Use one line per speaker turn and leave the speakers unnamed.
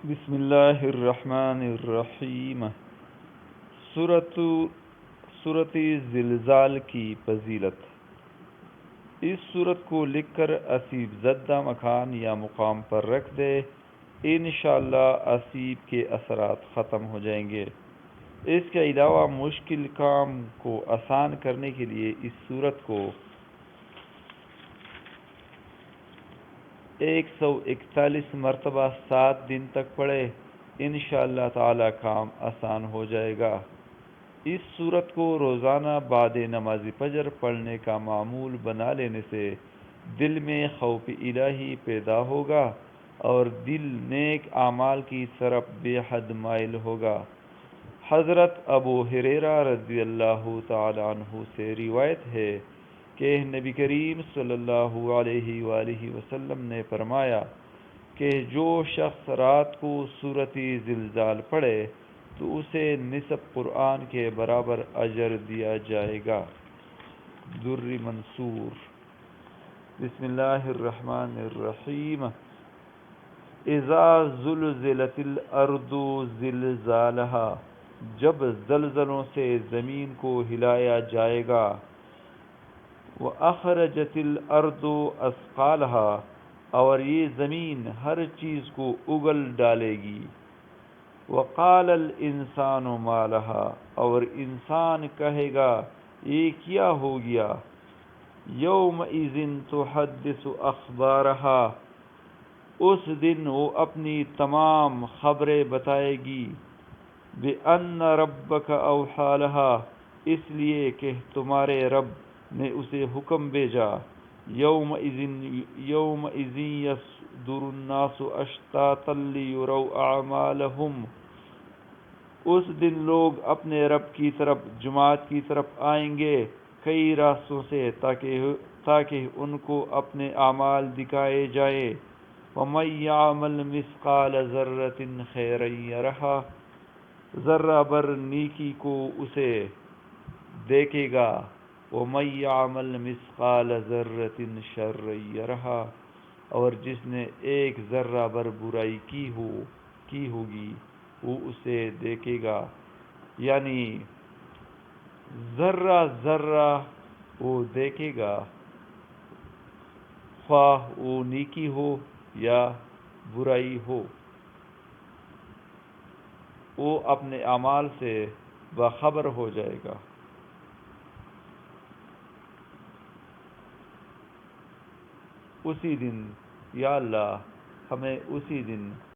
بسم اللہ الرحمن الرحیم۔ سورۃ زلزال کی فضیلت۔ اس سورت کو لکھ کر اسیب زدہ مکان یا مقام پر رکھ دے، انشاءاللہ اسیب کے اثرات ختم ہو جائیں گے۔ اس کے علاوہ مشکل کام کو آسان کرنے کے لیے اس سورت کو 141 مرتبہ 7 دن تک پڑھے، انشاءاللہ تعالی کام آسان ہو جائے گا۔ اس سورت کو روزانہ بعد نماز فجر پڑھنے کا معمول بنا لینے سے دل میں خوف الہی پیدا ہوگا اور دل نیک اعمال کی طرف بے حد مائل ہوگا۔ حضرت ابو ہریرہ رضی اللہ تعالی عنہ سے روایت ہے کہ نبی کریم صلی اللہ علیہ وآلہ وسلم نے فرمایا کہ جو شخص رات کو سورۃ زلزال پڑھے تو اسے نصف قرآن کے برابر اجر دیا جائے گا۔ در منصور۔ بسم اللہ الرحمن الرحیم۔ اذا زلزلت الارض زلزالہا، جب زلزلوں سے زمین کو ہلایا جائے گا۔ وَأَخْرَجَتِ الْأَرْضُ أَثْقَالَهَا، اور یہ زمین ہر چیز کو اگل ڈالے گی۔ وَقَالَ الْإِنسَانُ مَا لَهَا، اور انسان کہے گا یہ کیا ہو گیا۔ يَوْمَئِذٍ تُحَدِّثُ أَخْبَارَهَا، اس دن وہ اپنی تمام خبریں بتائے گی۔ بِأَنَّ رَبَّكَ أَوْحَىٰ لَهَا، اس لیے کہ تمہارے رب نے اسے حکم بھیجا۔ یومئذ یصدر الناس اشتاتا لیروا اعمالهم، اس دن لوگ اپنے رب کی طرف جماعت کی طرف آئیں گے کئی راستوں سے تاکہ ان کو اپنے اعمال دکھائے جائیں۔ وَمَن یعمل مثقال ذرۃ خیرا یرہ، ذرہ بر نیکی کو اسے دیکھے گا۔ وَمَن یعمل مثقال ذرۃ شرا یرہ، اور جس نے ایک ذرہ بر برائی کی ہوگی وہ اسے دیکھے گا۔ یعنی ذرہ ذرہ وہ دیکھے گا، خواہ وہ نیکی ہو یا برائی ہو، وہ اپنے اعمال سے باخبر ہو جائے گا۔ اسی دن، یا اللہ ہمیں اسی دن